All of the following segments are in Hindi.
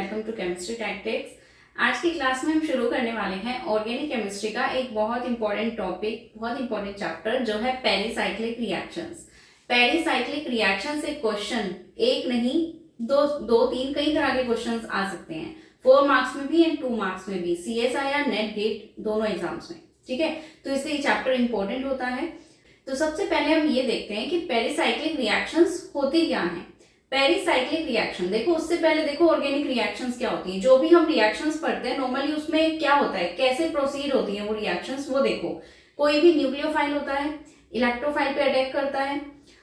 Welcome to chemistry tactics. आज की क्लास में हम शुरू करने वाले हैं ऑर्गेनिक केमिस्ट्री का एक बहुत इंपॉर्टेंट टॉपिक, बहुत इंपॉर्टेंट चैप्टर जो है पेरिसाइक्लिक रिएक्शंस। पेरिसाइक्लिक रिएक्शन से क्वेश्चन एक नहीं दो तीन कई तरह के क्वेश्चंस आ सकते हैं, 4 मार्क्स में भी एंड 2 मार्क्स में भी, CSI या नेट गेट दोनों एग्जाम्स में। ठीक है, तो इसलिए ये चैप्टर इंपॉर्टेंट होता है। तो सबसे पहले हम ये देखते हैं कि पेरिसाइक्लिक रिएक्शंस होती क्या हैं। पेरिसाइक्लिक रिएक्शन देखो, उससे पहले देखो ऑर्गेनिक रिएक्शंस क्या होती है। जो भी हम रिएक्शंस पढ़ते हैं नॉर्मली उसमें क्या होता है, कैसे प्रोसीड होती है वो रिएक्शंस, वो देखो। कोई भी न्यूक्लियोफाइल होता है, इलेक्ट्रोफाइल पे अटैक करता है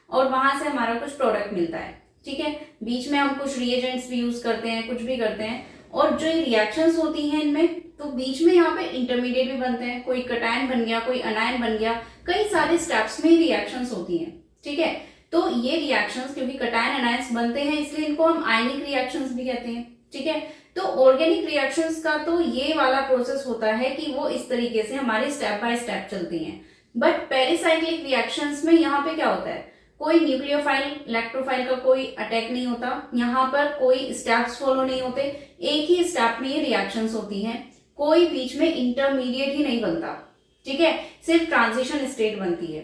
और वहां से हमारा कुछ प्रोडक्ट मिलता है। ठीक है, बीच में हम कुछ रिएजेंट्स भी यूज करते हैं, कुछ भी करते हैं, और जो रिएक्शंस होती हैं इनमें, तो बीच में यहाँ पे इंटरमीडिएट भी बनते हैं। कोई कटायन बन गया, कोई अनायन बन गया, कई सारे स्टेप्स में रिएक्शंस होती हैं। ठीक है, तो ये रिएक्शंस क्योंकि कटायन अनायंस बनते हैं इसलिए इनको हम आयनिक रिएक्शंस भी कहते हैं। ठीक है, तो ऑर्गेनिक रिएक्शंस का तो ये वाला प्रोसेस होता है कि वो इस तरीके से हमारे स्टेप बाय स्टेप चलती हैं। बट पेरिसाइक्लिक रिएक्शंस में यहाँ पे क्या होता है, कोई न्यूक्लियोफाइल इलेक्ट्रोफाइल का कोई अटैक नहीं होता, यहाँ पर कोई स्टेप्स फॉलो नहीं होते, एक ही स्टेप में ये रिएक्शंस होती हैं, कोई बीच में इंटरमीडिएट ही नहीं बनता। ठीक है, सिर्फ ट्रांजिशन स्टेट बनती है।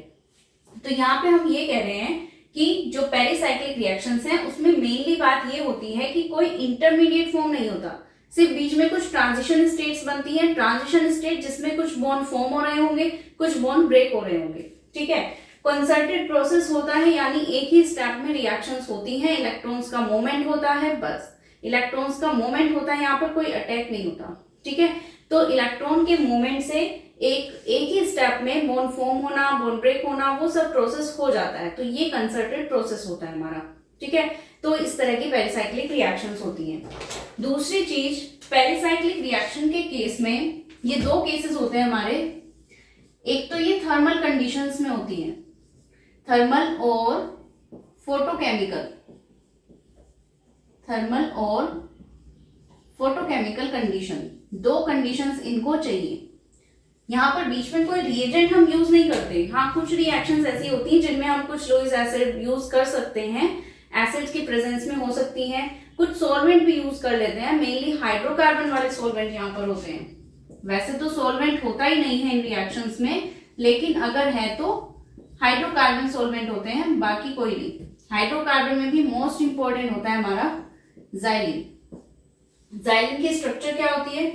तो यहाँ पे हम ये कह रहे हैं कि जो पेरिसाइक्लिक रिएक्शंस हैं उसमें मेनली बात ये होती है कि कोई इंटरमीडिएट फॉर्म नहीं होता, सिर्फ बीच में कुछ ट्रांजिशन स्टेट्स बनती हैं। ट्रांजिशन स्टेट जिसमें कुछ बॉन्ड फॉर्म हो रहे होंगे, कुछ बॉन्ड ब्रेक हो रहे होंगे। ठीक है, कंसर्टेड प्रोसेस होता है, यानी एक ही स्टेप में रिएक्शंस होती हैं, इलेक्ट्रॉन्स का मूवमेंट होता है, बस इलेक्ट्रॉन्स का मूवमेंट होता है, यहाँ पर कोई अटैक नहीं होता। ठीक है, तो इलेक्ट्रॉन के मूवमेंट से एक ही स्टेप में बॉन्ड फॉर्म होना, बॉन्ड ब्रेक होना, वो सब प्रोसेस हो जाता है। तो ये कंसर्टेड प्रोसेस होता है हमारा। ठीक है, तो इस तरह की पेरिसाइक्लिक रिएक्शंस होती हैं। दूसरी चीज, पेरिसाइक्लिक रिएक्शन के केस में ये दो केसेस होते हैं हमारे। एक तो ये थर्मल कंडीशंस में होती है, थर्मल और फोटोकेमिकल, थर्मल और फोटोकेमिकल कंडीशन, दो कंडीशंस इनको चाहिए। यहाँ पर बीच में कोई रिएजेंट हम यूज नहीं करते। हाँ, कुछ रिएक्शंस ऐसी होती हैं जिनमें हम कुछ लुईस एसिड यूज कर सकते हैं, एसिड्स की प्रेजेंस में हो सकती हैं, कुछ सॉल्वेंट भी यूज कर लेते हैं, मेनली हाइड्रोकार्बन वाले सॉल्वेंट यहाँ पर होते हैं। वैसे तो सॉल्वेंट होता ही नहीं है इन रिएक्शंस में, लेकिन अगर है तो हाइड्रोकार्बन सॉल्वेंट होते हैं, बाकी कोई नहीं। हाइड्रोकार्बन में भी मोस्ट इंपॉर्टेंट होता है हमारा जाइलिन। जाइलिन की स्ट्रक्चर क्या होती है,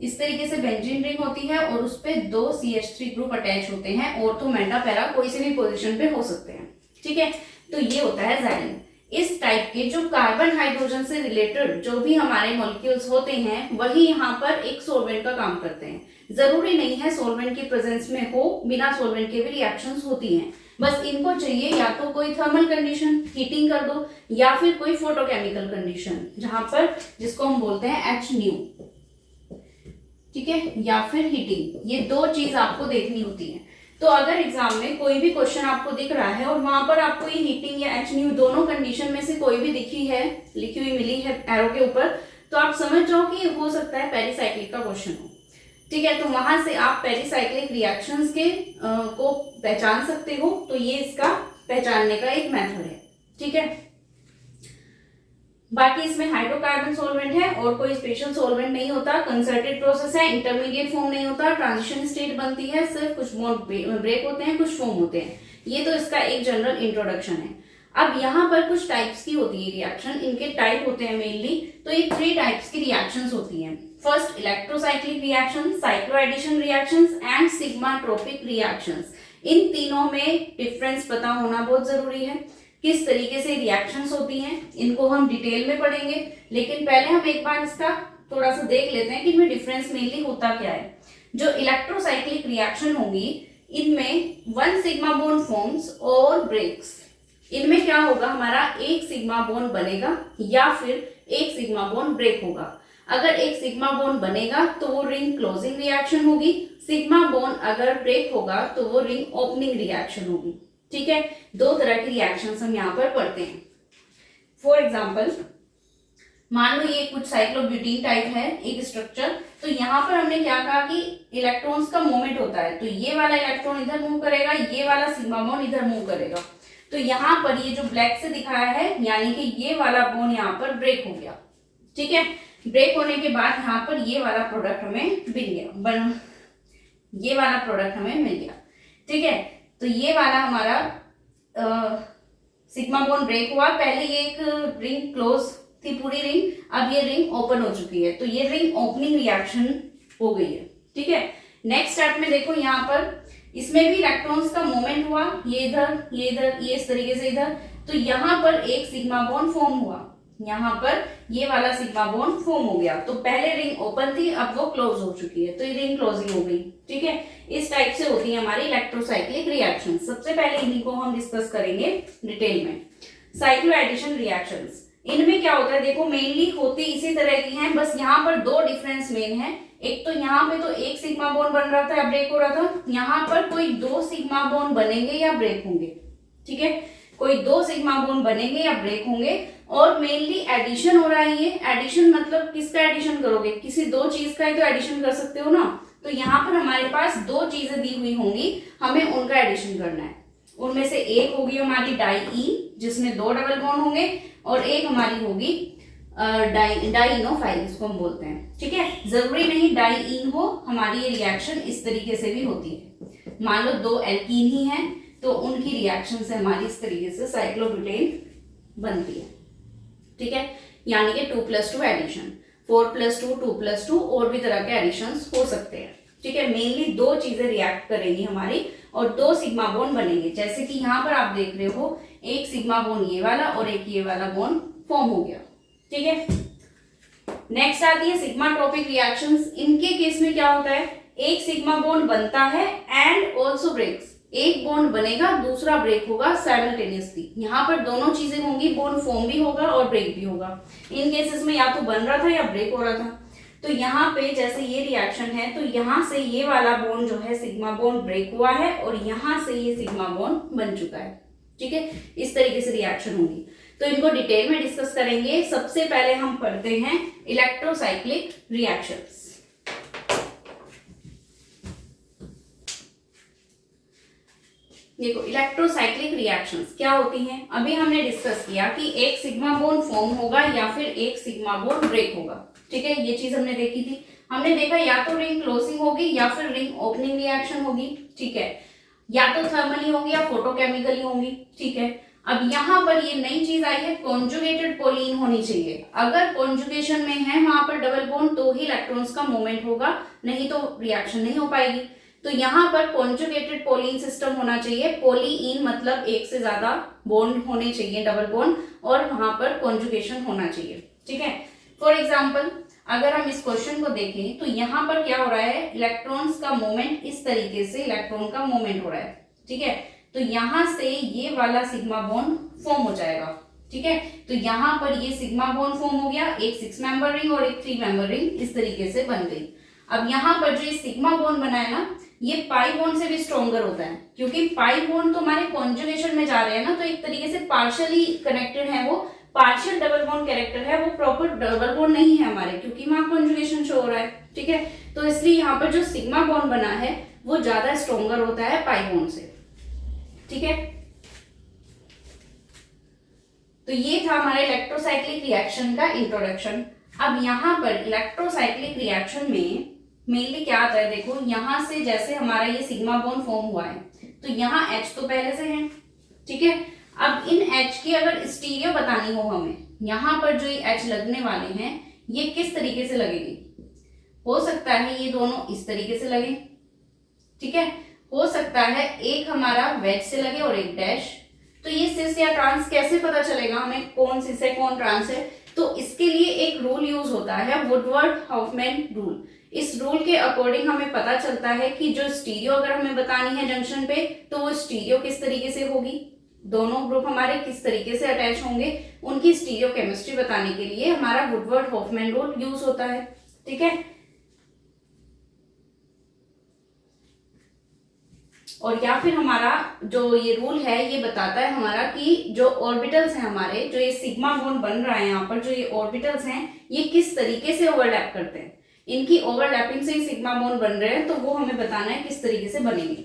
इस तरीके से बेंजीन रिंग होती है और उस पे 2 CH3 ग्रुप अटैच होते हैं, और तो मेटा पैरा कोई से भी पोजीशन पे हो सकते हैं। ठीक है, तो ये होता है जाइलिन। इस टाइप के जो कार्बन हाइड्रोजन से रिलेटेड जो भी हमारे मॉलिक्यूल्स होते हैं वही यहाँ पर एक सोलवेंट का काम करते हैं। जरूरी नहीं है सोलवेंट की प्रेजेंस में हो, बिना सोलवेंट के भी रिएक्शंस होती हैं। बस इनको चाहिए या तो कोई थर्मल कंडीशन, हीटिंग कर दो, या फिर कोई फोटोकेमिकल कंडीशन जहां पर जिसको हम बोलते हैं HNu। ठीक है, या फिर हीटिंग, ये दो चीज आपको देखनी होती है। तो अगर एग्जाम में कोई भी क्वेश्चन आपको दिख रहा है और वहां पर आपको ये हीटिंग या HNu दोनों कंडीशन में से कोई भी दिखी है, लिखी हुई मिली है एरो के ऊपर, तो आप समझ जाओ कि हो सकता है पेरिसाइक्लिक का क्वेश्चन हो। ठीक है, तो वहां से आप पेरिसाइक्लिक रिएक्शंस के को पहचान सकते हो। तो ये इसका पहचानने का एक मेथड है। ठीक है, बाकी इसमें हाइड्रोकार्बन सॉल्वेंट है और कोई स्पेशल सॉल्वेंट नहीं होता, कंसर्टेड प्रोसेस है, इंटरमीडिएट फॉर्म नहीं होता, ट्रांजिशन स्टेट बनती है, सिर्फ कुछ बॉन्ड ब्रेक होते हैं, कुछ फॉर्म होते हैं। ये तो इसका एक जनरल इंट्रोडक्शन है। अब यहाँ पर कुछ टाइप्स की होती है रिएक्शन, इनके टाइप होते हैं मेनली। तो ये 3 टाइप्स की रिएक्शंस होती हैं। First, electrocyclic reaction, cycloaddition reactions and sigmatropic reactions. इन तीनों में डिफरेंस पता होना बहुत जरूरी है। किस तरीके से रिएक्शंस होती हैं इनको हम डिटेल में पढ़ेंगे, लेकिन पहले हम एक बार इसका थोड़ा सा देख लेते हैं कि इनमें डिफरेंस मेनली होता क्या है। जो इलेक्ट्रोसाइक्लिक रिएक्शन होंगी इनमें 1 सिग्मा बॉन्ड फॉर्म्स और ब्रेक्स। इनमें क्या होगा, हमारा एक सिग्मा बॉन्ड बनेगा या फिर एक सिग्मा बॉन्ड ब्रेक होगा। अगर एक सिग्मा बॉन्ड बनेगा तो वो रिंग क्लोजिंग रिएक्शन होगी, सिग्मा बॉन्ड अगर ब्रेक होगा तो वो रिंग ओपनिंग रिएक्शन होगी। ठीक है, 2 तरह की रिएक्शंस हम यहाँ पर पढ़ते हैं। फॉर एग्जाम्पल, मान लो ये कुछ साइक्लोब्यूटीन टाइप है एक स्ट्रक्चर, तो यहाँ पर हमने क्या कहा कि इलेक्ट्रॉन्स का मूवमेंट होता है, तो ये वाला इलेक्ट्रॉन इधर मूव करेगा, ये वाला सिग्मा बॉन्ड इधर मूव करेगा। तो यहाँ पर ये जो ब्लैक से दिखाया है, यानी कि ये वाला बॉन्ड यहाँ पर ब्रेक हो गया। ठीक है। ब्रेक होने के बाद यहाँ पर ये वाला प्रोडक्ट हमें मिल गया, ये वाला प्रोडक्ट हमें मिल गया। ठीक है, तो ये वाला हमारा सिग्मा बॉन्ड ब्रेक हुआ। पहले ये एक रिंग क्लोज थी पूरी रिंग, अब ये रिंग ओपन हो चुकी है, तो ये रिंग ओपनिंग रिएक्शन हो गई है। ठीक है, नेक्स्ट स्टेप में देखो यहाँ पर इसमें भी इलेक्ट्रॉन्स का मूवमेंट हुआ, ये इधर ये इधर ये इस तरीके से इधर, तो यहाँ पर एक सिग्मा बॉन्ड फॉर्म हुआ, यहाँ पर ये वाला सिग्मा बॉन्ड फॉर्म हो गया। तो पहले रिंग ओपन थी, अब वो क्लोज हो चुकी है, तो ये रिंग क्लोजिंग हो गई। ठीक है, इस टाइप से होती है हमारी इलेक्ट्रोसाइक्लिक रिएक्शन। सबसे पहले इन्हीं को हम डिस्कस करेंगे डिटेल में। साइक्लो एडिशन रिएक्शंस, इनमें क्या होता है देखो, मेनली होती इसी तरह की हैं, बस यहाँ पर दो डिफरेंस मेन है। एक तो यहाँ पे तो एक सिग्मा बॉन्ड बन रहा था या ब्रेक हो रहा था, यहाँ पर कोई दो सिग्मा बॉन्ड बनेंगे या ब्रेक होंगे। ठीक है, कोई दो सिग्मा बॉन्ड बनेंगे या ब्रेक होंगे, और मेनली एडिशन हो रहा है। ये एडिशन मतलब किसका एडिशन करोगे, किसी दो चीज का ही तो एडिशन कर सकते हो ना। तो यहाँ पर हमारे पास दो चीजें दी हुई होंगी, हमें उनका एडिशन करना है। उनमें से एक होगी हमारी डाई जिसमें दो डबल बॉन्ड होंगे, और एक हमारी होगी डाइनोफाइल इसको हम बोलते हैं। ठीक है, जरूरी नहीं डाइइन हो, हमारी ये रिएक्शन इस तरीके से भी होती है। मान लो दो एल्कीन ही हैं, तो उनकी रिएक्शन से हमारी इस तरीके से साइक्लोब्यूटेन बनती है। ठीक है, यानी कि 2+2 एडिशन, 4+2, 2+2 और भी तरह के एडिशन हो सकते हैं। ठीक है, मेनली दो चीजें रिएक्ट करेंगी हमारी और दो सिग्मा बॉन्ड बनेंगे। जैसे कि यहाँ पर आप देख रहे हो, एक सिग्मा बॉन्ड ये वाला और एक ये वाला बॉन्ड फॉर्म हो गया। ठीक है, नेक्स्ट आती है सिग्मा ट्रॉपिक रिएक्शंस। इनके केस में क्या होता है, एक सिग्मा बॉन्ड बनता है एंड ऑल्सो ब्रेक्स, एक बॉन्ड बनेगा दूसरा ब्रेक होगा साइमल्टेनियसली। यहाँ पर दोनों चीजें होंगी, बॉन्ड फॉर्म भी होगा और ब्रेक भी होगा। इन केसेस में या तो बन रहा था या ब्रेक हो रहा था। तो यहाँ पे जैसे ये रिएक्शन है, तो यहाँ से ये वाला बॉन्ड जो है सिग्मा बॉन्ड ब्रेक हुआ है और यहाँ से ये सिग्मा बॉन्ड बन चुका है। ठीक है, इस तरीके से रिएक्शन होगी। तो इनको डिटेल में डिस्कस करेंगे। सबसे पहले हम पढ़ते हैं इलेक्ट्रोसाइक्लिक रिएक्शंस। देखो, इलेक्ट्रोसाइक्लिक रिएक्शंस क्या होती हैं, अभी हमने डिस्कस किया कि एक सिग्मा बॉन्ड फॉर्म होगा या फिर एक सिग्मा बॉन्ड ब्रेक होगा। ठीक है, ये चीज हमने देखी थी। हमने देखा या तो रिंग क्लोजिंग होगी या फिर रिंग ओपनिंग रिएक्शन होगी। ठीक है, या तो थर्मली होंगी या फोटोकेमिकली होंगी। ठीक है, अब यहाँ पर ये नई चीज आई है, कॉन्जुगेटेड पोलीन होनी चाहिए। अगर कॉन्जुगेशन में है वहां पर डबल बॉन्ड, तो ही इलेक्ट्रॉन्स का मूवमेंट होगा, नहीं तो रिएक्शन नहीं हो पाएगी। तो यहाँ पर कॉन्जुगेटेड पोलीन सिस्टम होना चाहिए। पोलीइन मतलब एक से ज्यादा बॉन्ड होने चाहिए, डबल बॉन्ड, और वहां पर कॉन्जुगेशन होना चाहिए। ठीक है, फॉर एग्जाम्पल अगर हम इस क्वेश्चन को देखें, तो यहाँ पर क्या हो रहा है, इलेक्ट्रॉन्स का मूवमेंट इस तरीके से इलेक्ट्रॉन का मूवमेंट हो रहा है। ठीक है, तो यहां से ये वाला सिग्मा बॉन्ड फॉर्म हो जाएगा। ठीक है, तो यहाँ पर ये सिग्मा बॉन्ड फॉर्म हो गया, एक 6 मेंबर रिंग और एक 3 मेंबर रिंग इस तरीके से बन गई। अब यहाँ पर जो ये सिग्मा बॉन्ड बना है ना, ये पाई बॉन्ड से भी स्ट्रॉन्गर होता है, क्योंकि पाई बॉन्ड तो हमारे कॉन्जुगेशन में जा रहे हैं ना, तो एक तरीके से पार्शियली कनेक्टेड है, वो पार्शियल डबल बॉन्ड कैरेक्टर है, वो प्रॉपर डबल बॉन्ड नहीं है हमारे, क्योंकि वहां कॉन्जुगेशन शो हो रहा है। ठीक है, तो इसलिए यहाँ पर जो सिग्मा बॉन्ड बना है वो ज्यादा स्ट्रॉन्गर होता है पाई बॉन्ड से। ठीक है, तो ये था हमारा इलेक्ट्रोसाइक्लिक रिएक्शन का इंट्रोडक्शन। अब यहाँ पर इलेक्ट्रोसाइक्लिक रिएक्शन में मेनली क्या आता है, देखो यहां से जैसे हमारा ये सिग्मा बॉन्ड फॉर्म हुआ है, तो यहाँ H तो पहले से है। ठीक है, अब इन H की अगर स्टीरियो बतानी हो हमें, यहाँ पर जो ये H लगने वाले हैं ये किस तरीके से लगेंगे, हो सकता है ये दोनों इस तरीके से लगे। ठीक है, हो सकता है एक हमारा वेज से लगे और एक डैश। तो ये सिस या ट्रांस कैसे पता चलेगा हमें कौन सिस है कौन ट्रांस है, तो इसके लिए एक रूल यूज होता है, वुडवर्ड हॉफमैन रूल। इस रूल के अकॉर्डिंग हमें पता चलता है कि जो स्टीरियो अगर हमें बतानी है जंक्शन पे, तो वो स्टीरियो किस तरीके से होगी, दोनों ग्रुप हमारे किस तरीके से अटैच होंगे, उनकी स्टीरियो केमिस्ट्री बताने के लिए हमारा वुडवर्ड हॉफमैन रूल यूज होता है। ठीक है, और या फिर हमारा जो ये रूल है ये बताता है हमारा कि जो ऑर्बिटल्स हैं हमारे, जो ये सिग्मा बॉन्ड बन रहा है यहाँ पर, जो ये ऑर्बिटल्स हैं ये किस तरीके से ओवरलैप करते हैं, इनकी ओवरलैपिंग से ही सिग्मा बॉन्ड बन रहे हैं, तो वो हमें बताना है किस तरीके से बनेंगे।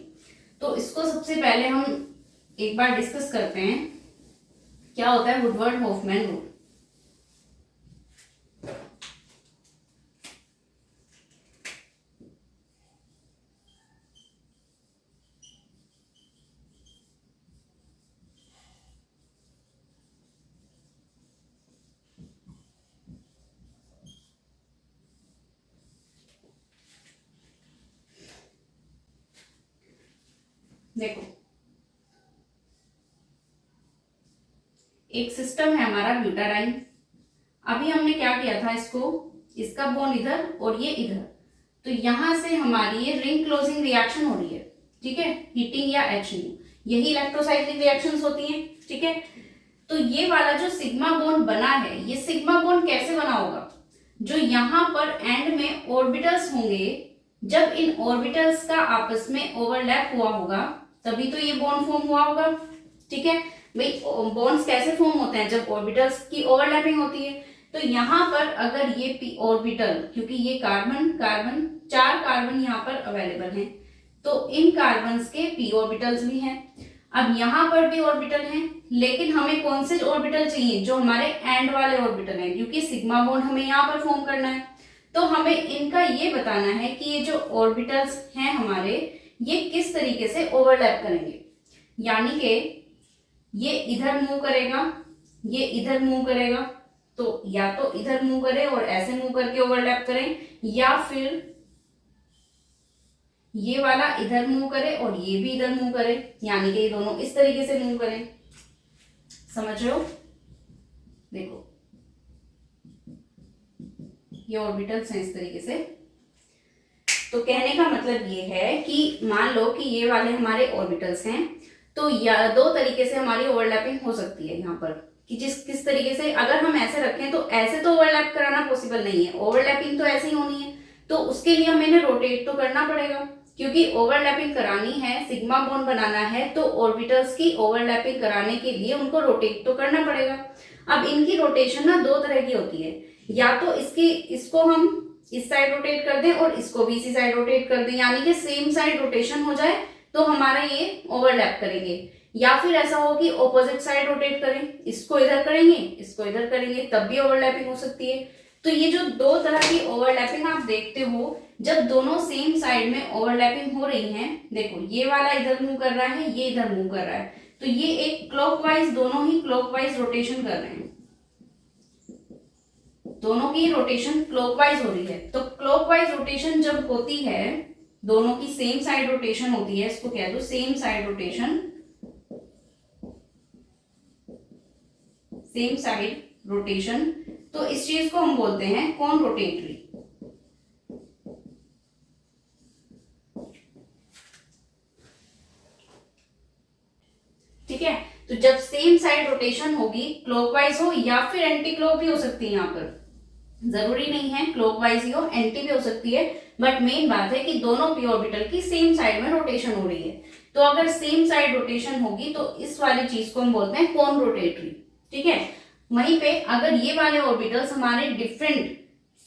तो इसको सबसे पहले हम एक बार डिस्कस करते हैं, क्या होता है वुडवर्ड हॉफमैन रूल। देखो एक सिस्टम है हमारा ब्यूटाडाइन। अभी हमने क्या किया था, इसका बॉन्ड इधर और ये इधर, तो यहां से हमारी ये रिंग क्लोजिंग रिएक्शन हो रही है, ठीक है, हीटिंग या HNO, यही इलेक्ट्रोसाइक्लिक रिएक्शंस होती हैं, ठीक है। तो ये वाला जो सिग्मा बॉन्ड बना है, ये सिग्मा बॉन्ड कैसे बना होगा, जो यहाँ पर एंड में ऑर्बिटल्स होंगे, जब इन ऑर्बिटल्स का आपस में ओवरलैप हुआ होगा तभी तो ये बॉन्ड फॉर्म हुआ होगा, ठीक है। भाई बॉन्ड्स कैसे फॉर्म होते हैं, जब ऑर्बिटल्स की ओवरलैपिंग होती है। तो यहाँ पर अगर ये p ऑर्बिटल, क्योंकि ये कार्बन 4 कार्बन यहाँ पर अवेलेबल हैं, तो इन कार्बन्स के p ऑर्बिटल्स भी हैं। अब यहाँ पर भी ऑर्बिटल हैं, लेकिन हमें कौन से ऑर्बिटल चाहिए, जो हमारे एंड वाले ऑर्बिटल हैं, क्योंकि सिग्मा बॉन्ड हमें यहाँ पर फॉर्म करना है। तो हमें इनका ये बताना है कि ये जो ऑर्बिटल्स हैं हमारे, ये किस तरीके से ओवरलैप करेंगे, यानी कि ये इधर मूव करेगा, ये इधर मूव करेगा, तो या तो इधर मूव करे और ऐसे मूव करके ओवरलैप करें, या फिर ये वाला इधर मूव करे और ये भी इधर मूव करे, यानी कि ये दोनों इस तरीके से मूव करें। समझ रहे हो? देखो ये ऑर्बिटल्स हैं इस तरीके से। तो कहने का मतलब ये है कि मान लो कि ये वाले हमारे ऑर्बिटल्स हैं, तो या दो तरीके से हमारी ओवरलैपिंग हो सकती है यहाँ पर, कि किस तरीके से, अगर हम ऐसे रखें तो ऐसे तो ओवरलैप कराना पॉसिबल नहीं है, ओवरलैपिंग तो ऐसे ही होनी है, तो उसके लिए हमें रोटेट तो करना पड़ेगा, क्योंकि ओवरलैपिंग करानी है, सिग्मा बॉन्ड बनाना है, तो ऑर्बिटल्स की ओवरलैपिंग कराने के लिए उनको रोटेट तो करना पड़ेगा। अब इनकी रोटेशन ना दो तरह की होती है, या तो इसको हम इस साइड रोटेट कर दें और इसको भी इसी साइड रोटेट कर दें, यानी कि सेम साइड रोटेशन हो जाए तो हमारा ये ओवरलैप करेंगे, या फिर ऐसा हो कि ऑपोजिट साइड रोटेट करें, इसको इधर करेंगे, इसको इधर करेंगे, तब भी ओवरलैपिंग हो सकती है। तो ये जो दो तरह की ओवरलैपिंग आप देखते हो, जब दोनों सेम साइड में ओवरलैपिंग हो रही है, देखो ये वाला इधर मूव कर रहा है, ये इधर मूव कर रहा है, तो ये एक क्लॉकवाइज, दोनों ही क्लॉकवाइज रोटेशन कर रहे हैं, दोनों की रोटेशन क्लॉकवाइज हो रही है। तो क्लॉकवाइज रोटेशन जब होती है, दोनों की सेम साइड रोटेशन होती है, इसको कह दो same side rotation, same side rotation, तो इस चीज को हम बोलते हैं कॉन रोटेटरी। ठीक है, तो जब सेम साइड रोटेशन होगी, क्लॉकवाइज हो या फिर एंटी क्लॉक भी हो सकती है, यहाँ पर जरूरी नहीं है क्लॉकवाइज ही हो, एंटी भी हो सकती है, बट मेन बात है कि दोनों p ऑर्बिटल की सेम साइड में रोटेशन हो रही है। तो अगर सेम साइड रोटेशन होगी तो इस वाली चीज को हम बोलते हैं कॉन रोटेटरी, ठीक है। वहीं पे अगर ये वाले ऑर्बिटल्स हमारे डिफरेंट,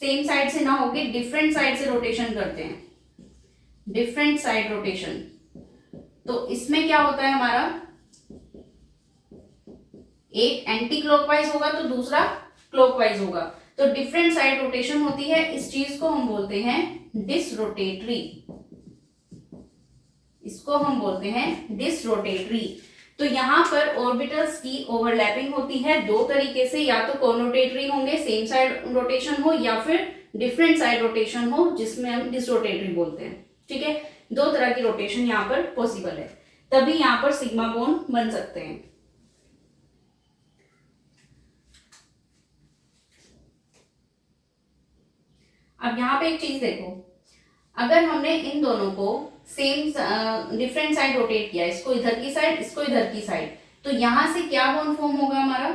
सेम साइड से ना होके डिफरेंट साइड से रोटेशन करते हैं, डिफरेंट साइड रोटेशन, तो इसमें क्या होता है, हमारा एक एंटी क्लॉकवाइज होगा तो दूसरा क्लॉकवाइज होगा, तो डिफरेंट साइड रोटेशन होती है, इस चीज को हम बोलते हैं डिसरोटेटरी, इसको हम बोलते हैं डिसरोटेटरी। तो यहाँ पर ऑर्बिटल्स की ओवरलैपिंग होती है दो तरीके से, या तो कॉनरोटेटरी होंगे, सेम साइड रोटेशन हो, या फिर डिफरेंट साइड रोटेशन हो, जिसमें हम डिसरोटेटरी बोलते हैं, ठीक है। दो तरह की रोटेशन यहाँ पर पॉसिबल है, तभी यहाँ पर सिग्मा बॉन्ड बन सकते हैं। अब यहाँ पे एक चीज देखो, अगर हमने इन दोनों को सेम डिफरेंट साइड रोटेट किया, इसको इधर की साइड, इसको इधर की साइड, तो यहां से क्या बॉन्ड फॉर्म होगा हमारा,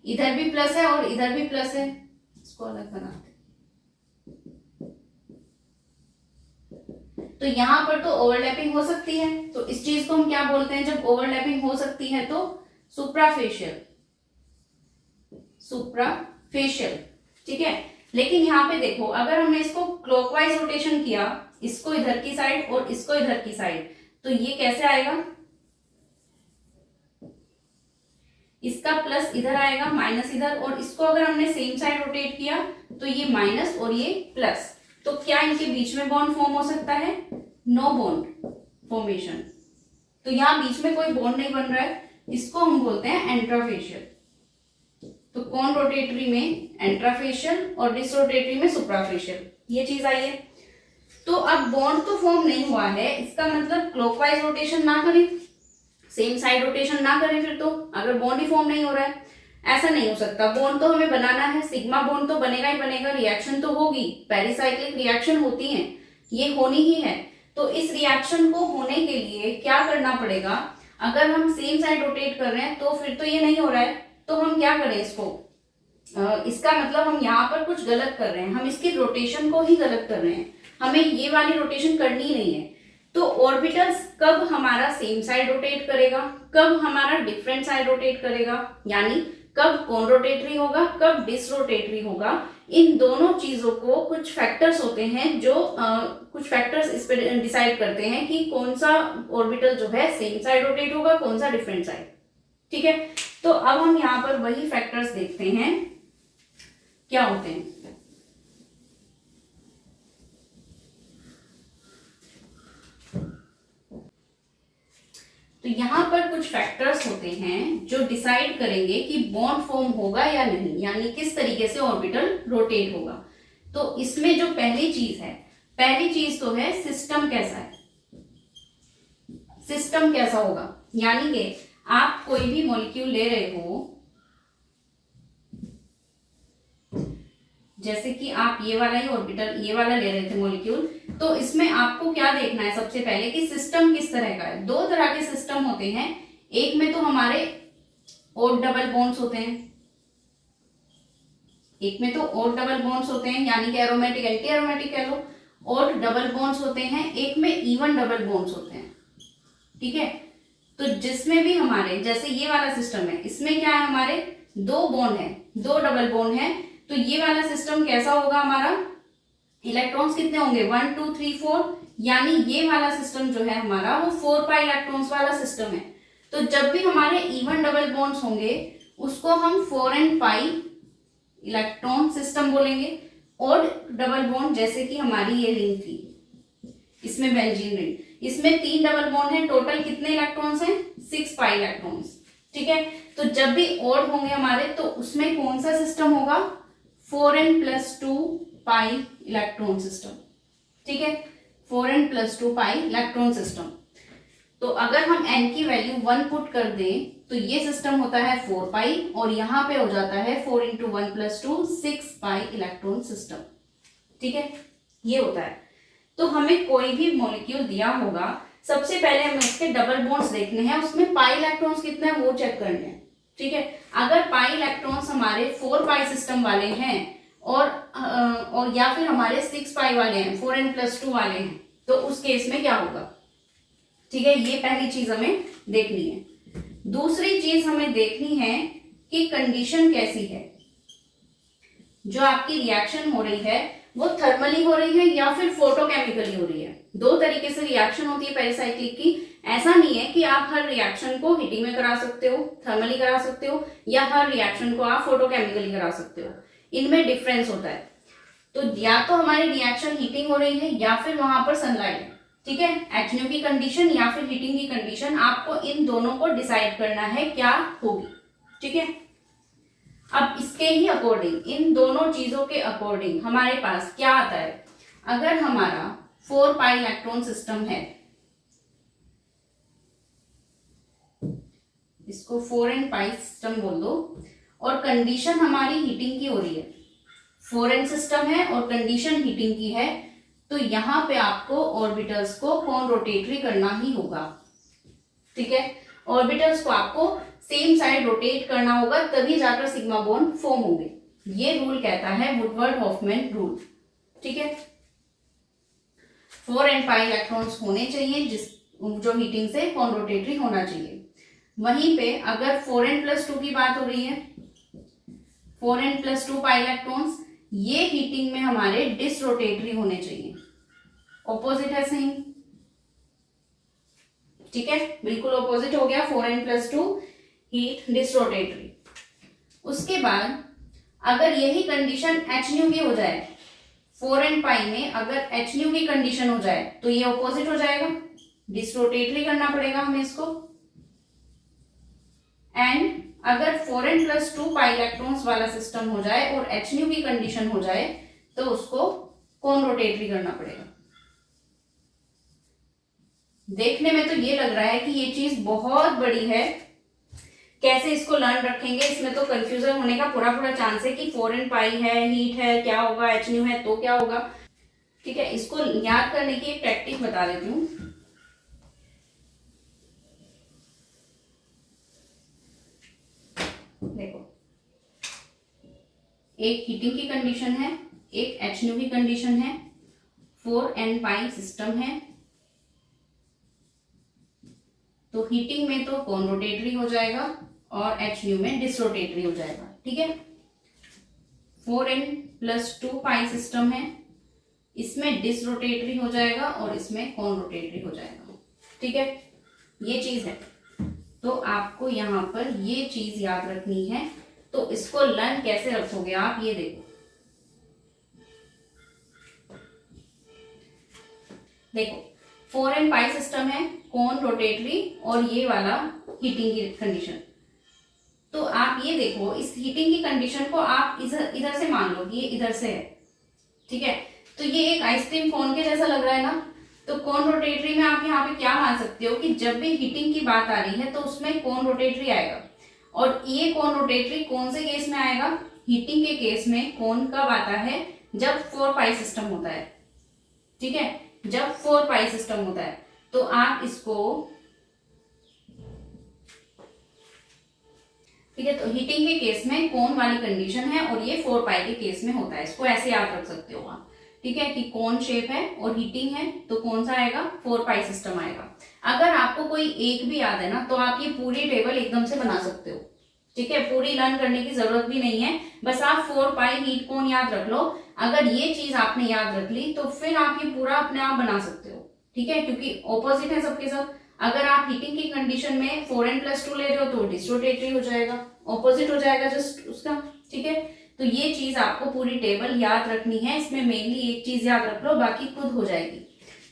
इधर भी प्लस है और इधर भी प्लस है, इसको अलग बनाते। तो यहां पर तो ओवरलैपिंग हो सकती है, तो इस चीज को हम क्या बोलते हैं, जब ओवरलैपिंग हो सकती है तो सुप्राफेशियल, सुप्राफेशियल, ठीक है। लेकिन यहाँ पे देखो, अगर हमने इसको क्लॉकवाइज रोटेशन किया, इसको इधर की साइड और इसको इधर की साइड, तो ये कैसे आएगा, इसका प्लस इधर आएगा, माइनस इधर, और इसको अगर हमने सेम साइड रोटेट किया तो ये माइनस और ये प्लस, तो क्या इनके बीच में बॉन्ड फॉर्म हो सकता है, नो बॉन्ड फॉर्मेशन, तो यहाँ बीच में कोई बॉन्ड नहीं बन रहा है, इसको हम बोलते हैं एंट्राफेशियल। तो कॉन रोटेटरी में एंट्राफेशियल और डिसरोटेटरी में सुप्राफेशियल, ये चीज आई है। तो अब बॉन्ड तो फॉर्म नहीं हुआ है, इसका मतलब क्लॉकवाइज रोटेशन ना करें, सेम साइड रोटेशन ना करें फिर तो, अगर बॉन्ड ही फॉर्म नहीं हो रहा है। ऐसा नहीं हो सकता, बॉन्ड तो हमें बनाना है, सिग्मा बॉन्ड तो बनेगा ही बनेगा, रिएक्शन तो होगी, पेरिसाइक्लिक रिएक्शन होती है, ये होनी ही है। तो इस रिएक्शन को होने के लिए क्या करना पड़ेगा, अगर हम सेम साइड रोटेट कर रहे हैं तो फिर तो ये नहीं हो रहा है, तो हम क्या करें इसको, इसका मतलब हम यहाँ पर कुछ गलत कर रहे हैं, हम इसकी रोटेशन को ही गलत कर रहे हैं, हमें ये वाली रोटेशन करनी नहीं है। तो ऑर्बिटल्स कब हमारा सेम साइड रोटेट करेगा, कब हमारा डिफरेंट साइड रोटेट करेगा, यानी कब कौन रोटेटरी होगा, कब डिसरोटेटरी होगा, इन दोनों चीजों को कुछ फैक्टर्स होते हैं जो कुछ फैक्टर्स इस पर डिसाइड करते हैं कि कौन सा ऑर्बिटल जो है सेम साइड रोटेट होगा, कौन सा डिफरेंट साइड। ठीक है, तो अब हम यहाँ पर वही फैक्टर्स देखते हैं क्या होते हैं। तो यहाँ पर कुछ फैक्टर्स होते हैं जो डिसाइड करेंगे कि बॉन्ड फॉर्म होगा या नहीं, यानी किस तरीके से ऑर्बिटल रोटेट होगा। तो इसमें जो पहली चीज है, पहली चीज तो है सिस्टम कैसा है, सिस्टम कैसा होगा, यानी कि आप कोई भी मॉलिक्यूल ले रहे हो, जैसे कि आप ये वाला ही ऑर्बिटल, ये वाला ले रहे थे मॉलिक्यूल, तो इसमें आपको क्या देखना है सबसे पहले कि सिस्टम किस तरह का है। दो तरह के सिस्टम होते हैं, एक में तो हमारे ओड डबल बॉन्ड्स होते हैं, एक में तो ओड डबल बॉन्ड्स होते हैं, यानी कि एरोमेटिक एंटी एरोमेटिक कह लो, ओड डबल बॉन्ड्स होते हैं, एक में इवन डबल बॉन्ड्स होते हैं। ठीक है, तो जिसमें भी हमारे, जैसे ये वाला सिस्टम है, इसमें क्या है, हमारे दो बॉन्ड है, दो डबल बॉन्ड है, तो ये वाला सिस्टम कैसा होगा हमारा, इलेक्ट्रॉन्स कितने होंगे, 1 2 3 4, यानी ये वाला सिस्टम जो है हमारा वो 4 पाई इलेक्ट्रॉन्स वाला सिस्टम है। तो जब भी हमारे इवन डबल बॉन्ड्स होंगे उसको हम 4n पाई इलेक्ट्रॉन सिस्टम बोलेंगे। और डबल बॉन्ड, जैसे कि हमारी ये रिंग थी, इसमें बेंजीन रिंग, इसमें 3 डबल बॉन्ड है, टोटल कितने इलेक्ट्रॉन्स हैं, 6 पाई इलेक्ट्रॉन्स। ठीक है, तो जब भी ऑड होंगे हमारे तो उसमें कौन सा सिस्टम होगा, 4n+2 पाई इलेक्ट्रॉन सिस्टम। ठीक है, 4n+2 पाई इलेक्ट्रॉन सिस्टम। तो अगर हम n की वैल्यू 1 पुट कर दें तो ये सिस्टम होता है 4 पाई, और यहां पे हो जाता है 4 × 1+2 6 पाई इलेक्ट्रॉन सिस्टम। ठीक है, ये होता है। तो हमें कोई भी मॉलिक्यूल दिया होगा, सबसे पहले हमें उसके डबल बॉन्ड्स देखने हैं, उसमें पाई इलेक्ट्रॉन्स कितने हैं वो चेक करने हैं। ठीक है, अगर पाई इलेक्ट्रॉन्स हमारे 4 पाई सिस्टम वाले हैं और या फिर हमारे 6 पाई वाले हैं, 4n+2 वाले हैं, तो उस केस में क्या होगा। ठीक है, ये पहली चीज हमें देखनी है। दूसरी चीज हमें देखनी है कि कंडीशन कैसी है, जो आपकी रिएक्शन हो रही है वो थर्मली हो रही है या फिर फोटोकेमिकली हो रही है। दो तरीके से रिएक्शन होती है पेरिसाइक्लिक की। ऐसा नहीं है कि आप हर रिएक्शन को हीटिंग में करा सकते हो, थर्मली करा सकते हो, या हर रिएक्शन को आप फोटोकेमिकली करा सकते हो, इनमें डिफरेंस होता है। तो या तो हमारी रिएक्शन हीटिंग हो रही है या फिर वहां पर सनलाइट है। ठीक है, HNO की कंडीशन या फिर हीटिंग की कंडीशन, आपको इन दोनों को डिसाइड करना है क्या होगी। ठीक है, अब इसके ही अकॉर्डिंग, इन दोनों चीजों के अकॉर्डिंग हमारे पास क्या आता है। अगर हमारा 4 पाई इलेक्ट्रॉन सिस्टम है, इसको 4n पाई सिस्टम बोल दो, और कंडीशन हमारी हीटिंग की हो रही है, 4n सिस्टम है और कंडीशन हीटिंग की है, तो यहां पे आपको ऑर्बिटल्स को कौन रोटेटरी करना ही होगा। ठीक है, ऑर्बिटल्स को आपको सेम साइड रोटेट करना होगा, तभी जाकर सिग्मा बॉन्ड फॉर्म होंगे। ये रूल कहता है वुडवर्ड हॉफमैन रूल। ठीक है, 4n पाई इलेक्ट्रॉन्स होने चाहिए जो हीटिंग से कौन रोटेटरी होना चाहिए। वहीं पे अगर 4n+2 की बात हो रही है, 4n+2 पाई इलेक्ट्रॉन्स, ये हीटिंग में हमारे डिसरोटेटरी होने चाहिए, ऑपोजिट है सेम। ठीक है, बिल्कुल ऑपोजिट हो गया, 4n+2 हीट डिसरोटेटरी। उसके बाद अगर यही कंडीशन HNO की हो जाए, 4n पाई में अगर HNO की कंडीशन हो जाए तो ये ऑपोजिट हो जाएगा, डिसरोटेटरी करना पड़ेगा हमें इसको। एंड अगर 4n+2 पाई इलेक्ट्रॉन्स वाला सिस्टम हो जाए और HNO की कंडीशन हो जाए तो उसको कौन रोटेटरी करना पड़ेगा, देखने में तो ये लग रहा है कि ये चीज बहुत बड़ी है, कैसे इसको लर्न रखेंगे, इसमें तो कंफ्यूजन होने का पूरा पूरा चांस है कि 4n पाई है, हीट है, क्या होगा, एच न्यू है तो क्या होगा। ठीक है, इसको याद करने की एक टेक्निक बता देती हूँ। देखो, एक हीटिंग की कंडीशन है, एक एच न्यू की कंडीशन है, 4n पाई सिस्टम है। तो हीटिंग में तो कॉन रोटेटरी हो जाएगा और एच न्यू में डिसरोटेटरी हो जाएगा। ठीक है, 4n+2 पाई सिस्टम है, इसमें डिसरोटेटरी हो जाएगा और इसमें कॉन रोटेटरी हो जाएगा। ठीक है, ये चीज है। तो आपको यहाँ पर ये चीज याद रखनी है। तो इसको लर्न कैसे रखोगे आप, ये देखो। देखो, 4n पाई सिस्टम है, कॉन रोटेटरी और ये वाला हीटिंग की कंडीशन। तो आप ये देखो, इस हीटिंग की कंडीशन को आप इधर से मान लो कि ये इधर से है। ठीक है, तो ये एक आइसक्रीम कोन के जैसा लग रहा है ना। तो कॉन रोटेटरी में आप यहाँ पे क्या मान सकते हो कि जब भी हीटिंग की बात आ रही है तो उसमें कॉन रोटेटरी आएगा। और ये कॉन रोटेटरी कौन से केस में आएगा, हीटिंग के केस में कौन कब आता है, जब 4 पाई सिस्टम होता है। ठीक है, जब 4 पाई सिस्टम होता है। तो आप इसको, ठीक है, तो हीटिंग के केस में कौन वाली कंडीशन है और ये 4 पाई के केस में होता है। इसको ऐसे याद रख सकते हो आप। ठीक है, कि कौन शेप है और हीटिंग है तो कौन सा आएगा, 4 पाई सिस्टम आएगा। अगर आपको कोई एक भी याद है ना तो आप ये पूरी टेबल एकदम से बना सकते हो। ठीक है, पूरी लर्न करने की जरूरत भी नहीं है, बस आप 4 पाई हीट कौन याद रख लो। अगर ये चीज आपने याद रख ली तो फिर आप ये पूरा अपने आप बना सकते हो। ठीक है, क्योंकि ऑपोजिट है सबके सब। अगर आप हीटिंग की कंडीशन में 4n+2 ले रहे हो तो डिसरोटेटरी हो जाएगा, ऑपोजिट हो जाएगा जस्ट उसका। ठीक है, तो ये चीज आपको पूरी टेबल याद रखनी है। इसमें मेनली एक चीज याद रख लो, बाकी खुद हो जाएगी।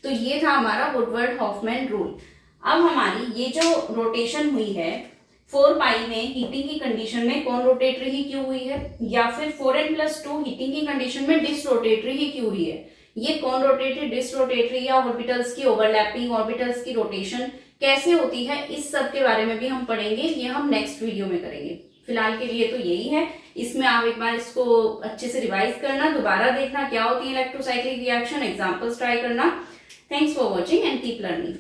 तो ये था हमारा वुडवर्ड हॉफमैन रूल। अब हमारी ये जो रोटेशन हुई है 4 पाई में हीटिंग की कंडीशन में कौन रोटेटरी ही क्यों हुई है, या फिर 4n+2 हीटिंग की कंडीशन में डिसरोटेटरी ही क्यों हुई है, ये कौन रोटेटरी, डिसरोटेटरी या ऑर्बिटल्स की ओवरलैपिंग, ऑर्बिटल्स की रोटेशन कैसे होती है, इस सब के बारे में भी हम पढ़ेंगे। ये हम नेक्स्ट वीडियो में करेंगे। फिलहाल के लिए तो यही है। इसमें आप एक बार इसको अच्छे से रिवाइज करना, दोबारा देखना क्या होती है इलेक्ट्रोसाइक्लिक रिएक्शन, एग्जांपल्स ट्राई करना। Thanks for watching and keep learning.